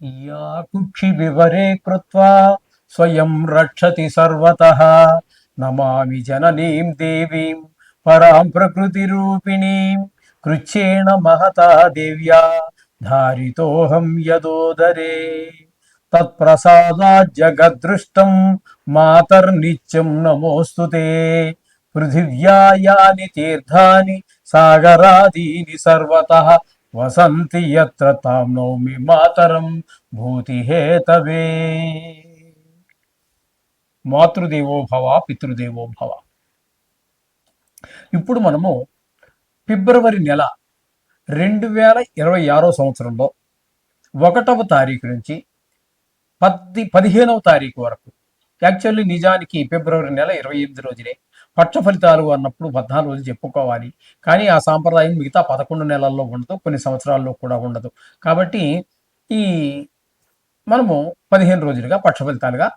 या कुक्षिविवरे कृत्वा स्वयं रक्षति सर्वतः नमामि जननीं देवीं परां प्रकृतिरूपिणीं कृच्छ्रेण महता देव्या धारितोऽहं यदोदरे तत्प्रसादात् जगद्दृष्टं मातर्नित्यं नमोऽस्तु ते पृथिव्या यानि तीर्थानि सागरादीनि सर्वतः वसन्ति यत्र तां नौमि मातरं భూతిహేతవే. మాతృదేవో భవ పితృదేవో భవ. ఇప్పుడు మనము ఫిబ్రవరి నెల 2026 సంవత్సరంలో 1వ తారీఖు నుంచి 15వ తారీఖు వరకు, యాక్చువల్లీ నిజానికి ఫిబ్రవరి నెల 28 రోజులే పక్ష ఫలితాలు అన్నప్పుడు 14 రోజులు చెప్పుకోవాలి. కానీ ఆ సాంప్రదాయం మిగతా 11 నెలల్లో ఉండదు, కొన్ని సంవత్సరాల్లో కూడా ఉండదు. కాబట్టి ఈ మనము 15 రోజులుగా పక్ష ఫలితాలుగా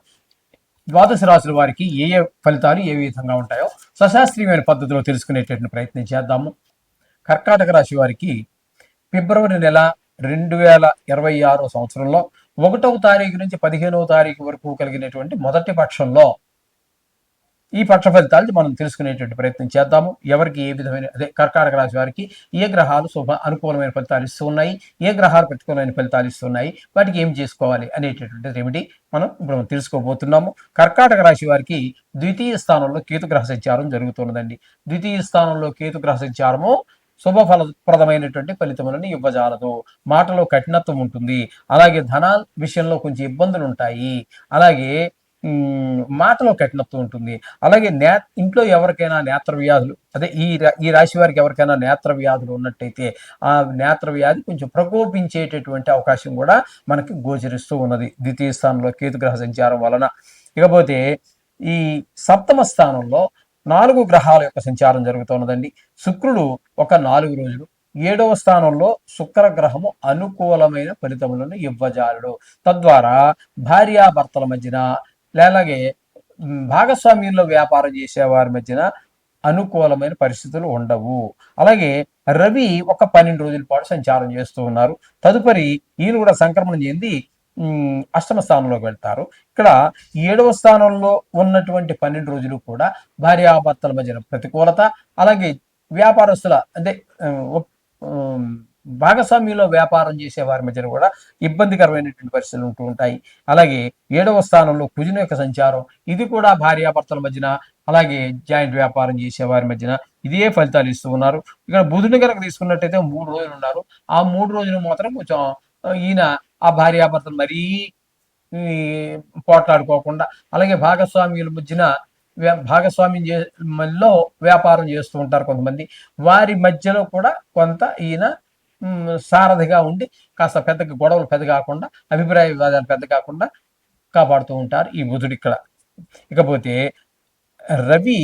ద్వాదశ రాశుల వారికి ఏ ఏ ఫలితాలు ఏ విధంగా ఉంటాయో సశాస్త్రీయమైన పద్ధతిలో తెలుసుకునేటటువంటి ప్రయత్నం చేద్దాము. కర్కాటక రాశి వారికి ఫిబ్రవరి నెల 2026 సంవత్సరంలో 1వ తారీఖు నుంచి 15వ తారీఖు వరకు కలిగినటువంటి మొదటి పక్షంలో ఈ పక్ష ఫలితాలు మనం తెలుసుకునేటువంటి ప్రయత్నం చేద్దాము. ఎవరికి ఏ విధమైన కర్కాటక రాశి వారికి ఏ గ్రహాలు శుభ అనుకూలమైన ఫలితాలు ఇస్తూ ఉన్నాయి, ఏ గ్రహాలు ప్రతికూలమైన ఫలితాలు ఇస్తున్నాయి, వాటికి ఏం చేసుకోవాలి అనేటటువంటి రెమెడీ మనం ఇప్పుడు తెలుసుకోబోతున్నాము. కర్కాటక రాశి వారికి ద్వితీయ స్థానంలో కేతుగ్రహ సంచారం జరుగుతున్నదండి. ద్వితీయ స్థానంలో కేతుగ్రహ సంచారము శుభఫలప్రదమైనటువంటి ఫలితములను ఇవ్వజాలదు. మాటలో కఠినత్వం ఉంటుంది, అలాగే ధన విషయంలో కొంచెం ఇబ్బందులు ఉంటాయి, అలాగే మాటలో కఠినత్వం ఉంటుంది, అలాగే ఇంట్లో ఎవరికైనా నేత్ర వ్యాధులు, ఈ రాశి వారికి ఎవరికైనా నేత్ర వ్యాధులు ఉన్నట్టయితే ఆ నేత్ర వ్యాధి కొంచెం ప్రకోపించేటటువంటి అవకాశం కూడా మనకి గోచరిస్తూ ఉన్నది ద్వితీయ స్థానంలో కేతుగ్రహ సంచారం వలన. ఇకపోతే ఈ సప్తమ స్థానంలో 4 గ్రహాల యొక్క సంచారం జరుగుతున్నదండి. శుక్రుడు ఒక 4 రోజులు 7వ స్థానంలో శుక్ర గ్రహము అనుకూలమైన ఫలితములను ఇవ్వజాలడు. తద్వారా భార్యాభర్తల మధ్యన, అలాగే భాగస్వామ్యంలో వ్యాపారం చేసే వారి మధ్యన అనుకూలమైన పరిస్థితులు ఉండవు. అలాగే రవి ఒక 12 రోజుల పాటు సంచారం చేస్తూ ఉన్నారు. తదుపరి ఈయన కూడా సంక్రమణం చెంది అష్టమ స్థానంలోకి వెళ్తారు. ఇక్కడ 7వ స్థానంలో ఉన్నటువంటి 12 రోజులు కూడా భార్యాభర్తల మధ్యన ప్రతికూలత, అలాగే వ్యాపారస్తుల భాగస్వామ్యంలో వ్యాపారం చేసే వారి మధ్యన కూడా ఇబ్బందికరమైనటువంటి పరిస్థితులు ఉంటూ ఉంటాయి. అలాగే 7వ స్థానంలో కుజుని యొక్క సంచారం, ఇది కూడా భార్యాభర్తల మధ్యన, అలాగే జాయింట్ వ్యాపారం చేసే వారి మధ్యన ఇదే ఫలితాలు ఇస్తూ ఉన్నారు. ఇక్కడ బుధుని కనుక తీసుకున్నట్టయితే 3 రోజులు ఉన్నారు. ఆ 3 రోజులు మాత్రం కొంచెం ఈయన ఆ భార్యాభర్తలు మరీ పోట్లాడుకోకుండా, అలాగే భాగస్వామ్యుల మధ్యన భాగస్వామ్యంలో వ్యాపారం చేస్తూ ఉంటారు కొంతమంది, వారి మధ్యలో కూడా కొంత ఈయన సారథిగా ఉండి కాస్త పెద్దగా గొడవలు పెద్ద కాకుండా, అభిప్రాయ వివాదాలు పెద్ద కాకుండా కాపాడుతూ ఉంటారు ఈ బుధుడు ఇక్కడ. ఇకపోతే రవి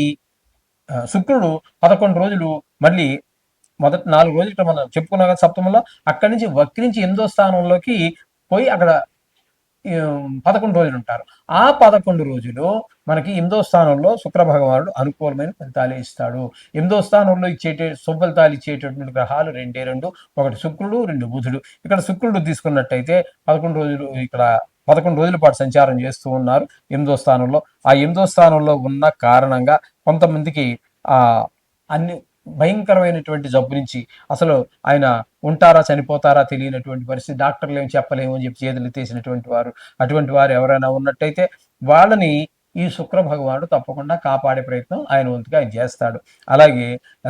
శుక్రుడు 11 రోజులు, మళ్ళీ మొదటి 4 రోజులు ఇక్కడ మనం చెప్పుకున్నాం కదా సప్తమంలో, అక్కడి నుంచి వక్రించి 8వ స్థానంలోకి పోయి అక్కడ 11 రోజులు ఉంటారు. ఆ 11 రోజులు మనకి 8వ స్థానంలో శుక్ర భగవానుడు అనుకూలమైన ఫలితాలే ఇస్తాడు. 8వ స్థానంలో సుఫలితాలు ఇచ్చేటటువంటి గ్రహాలు 2, ఒకటి శుక్రుడు, 2 బుధుడు. ఇక్కడ శుక్రుడు తీసుకున్నట్టయితే 11 రోజులు ఇక్కడ 11 రోజుల పాటు సంచారం చేస్తూ ఉన్నారు 8వ స్థానంలో. ఆ 8వ స్థానంలో ఉన్న కారణంగా కొంతమందికి అన్ని భయంకరమైనటువంటి జబ్బు నుంచి అసలు ఆయన ఉంటారా చనిపోతారా తెలియనటువంటి పరిస్థితి, డాక్టర్లు ఏం చెప్పలేము అని చెప్పి చేతులు తీసినటువంటి వారు, అటువంటి వారు ఎవరైనా ఉన్నట్టయితే వాళ్ళని ఈ శుక్ర భగవానుడు తప్పకుండా కాపాడే ప్రయత్నం ఆయన వంతుగా ఆయన చేస్తాడు. అలాగే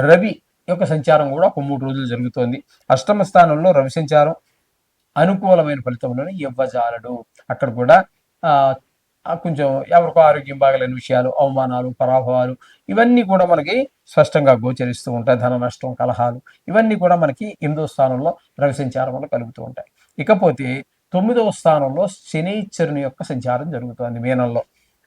రవి యొక్క సంచారం కూడా ఒక 3 రోజులు జరుగుతోంది. అష్టమ స్థానంలో రవి సంచారం అనుకూలమైన ఫలితములను ఇవ్వజాలడు. అక్కడ కూడా కొంచెం ఎవరికో ఆరోగ్యం బాగలేని విషయాలు, అవమానాలు, పరాభవాలు ఇవన్నీ కూడా మనకి స్పష్టంగా గోచరిస్తూ ఉంటాయి. ధన నష్టం, కలహాలు ఇవన్నీ కూడా మనకి 8వ స్థానంలో రవి సంచారం వల్ల కలుగుతూ ఉంటాయి. ఇకపోతే 9వ స్థానంలో శనీశ్వరుని యొక్క సంచారం జరుగుతుంది మీనంలో.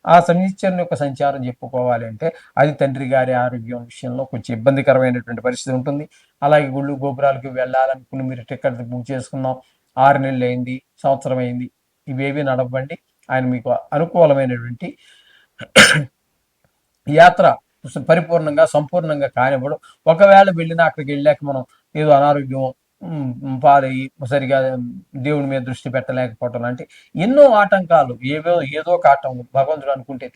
ఆ శనీశ్వరుని యొక్క సంచారం చెప్పుకోవాలి అంటే అది తండ్రి గారి ఆరోగ్యం విషయంలో కొంచెం ఇబ్బందికరమైనటువంటి పరిస్థితి ఉంటుంది. అలాగే గుళ్ళు గోపురాలకు వెళ్ళాలనుకుని మీరు టికెట్ బుక్ చేసుకున్నాం, 6 నెలలు అయింది, సంవత్సరం అయింది, ఇవేవి నడవండి. ఆయన మీకు అనుకూలమైనటువంటి యాత్ర పరిపూర్ణంగా సంపూర్ణంగా కానివ్వడం. ఒకవేళ వెళ్ళినా అక్కడికి వెళ్ళాక మనం ఏదో అనారోగ్యం పాలయ్యి సరిగా దేవుడి మీద దృష్టి పెట్టలేకపోవటం లాంటి ఎన్నో ఆటంకాలు ఏదో ఒక ఆటం భగవంతుడు అనుకుంటే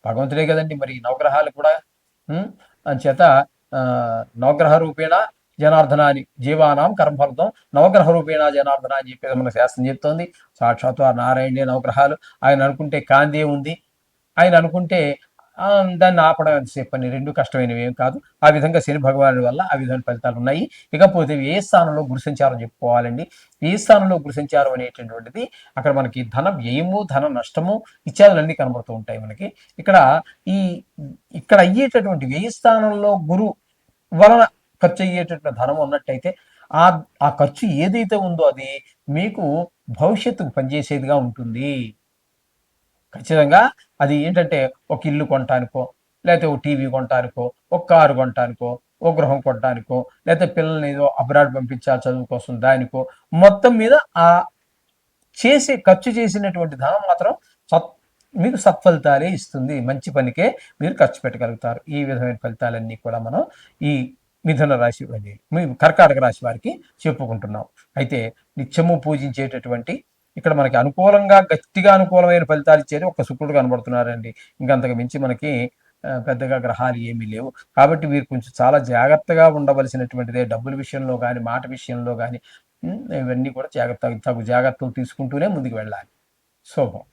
భగవంతుడే కదండి మరి నవగ్రహాలు కూడా. ఉమ్, అంచేత ఆ, నవగ్రహ రూపేణ జనార్దన అని జీవానాం కర్మఫలితం నవగ్రహ రూపేణ జనార్దన అని చెప్పేసి మన శాస్త్రం చెప్తోంది. సాక్షాత్తు ఆ నారాయణే నవగ్రహాలు. ఆయన అనుకుంటే కాందే ఉంది, ఆయన అనుకుంటే ఆ, దాన్ని ఆపడం ఎంతసేపు పని, రెండు కష్టమైనవి ఏం కాదు. ఆ విధంగా శని భగవానుడి వల్ల ఆ విధమైన ఫలితాలు ఉన్నాయి. ఇకపోతే వ్యయ స్థానంలో గురు సంచారం చెప్పుకోవాలండి. వ్యయ స్థానంలో గురు సంచారం అనేటటువంటిది అక్కడ మనకి ధన వ్యయము ధన నష్టము ఇత్యాదులన్నీ కనబడుతూ ఉంటాయి మనకి. ఇక్కడ ఈ ఇక్కడ అయ్యేటటువంటి వ్యయ స్థానంలో గురు వలన ఖర్చు అయ్యేటటువంటి ధనం ఉన్నట్టయితే ఆ ఆ ఖర్చు ఏదైతే ఉందో అది మీకు భవిష్యత్తుకు పనిచేసేదిగా ఉంటుంది. ఖచ్చితంగా అది ఏంటంటే ఒక ఇల్లు కొనటానికో, లేకపోతే ఒక టీవీ కొనటానికో, ఒక కారు కొనటానికో, ఒక గృహం కొనటానికో, లేకపోతే పిల్లల్ని ఏదో అబ్రాడ్ పంపించాలి చదువు కోసం దానికో, మొత్తం మీద ఆ ఖర్చు చేసినటువంటి ధనం మాత్రం సత్ మీకు సత్ఫలితాలే ఇస్తుంది. మంచి పనికే మీరు ఖర్చు పెట్టగలుగుతారు. ఈ విధమైన ఫలితాలన్నీ కూడా మనం ఈ మిథున రాశి కర్కాటక రాశి వారికి చెప్పుకుంటున్నాం. అయితే నిత్యము పూజించేటటువంటి ఇక్కడ మనకి అనుకూలంగా గట్టిగా అనుకూలమైన ఫలితాలు ఇచ్చేది ఒక శుక్రుడు కనబడుతున్నారండి. ఇంకంతకు మించి మనకి పెద్దగా గ్రహాలు ఏమీ లేవు. కాబట్టి వీరు కొంచెం చాలా జాగ్రత్తగా ఉండవలసినటువంటిదే. డబ్బుల విషయంలో కానీ, మాట విషయంలో కానీ ఇవన్నీ కూడా తగు జాగ్రత్తలు తీసుకుంటూనే ముందుకు వెళ్ళాలి. శుభం.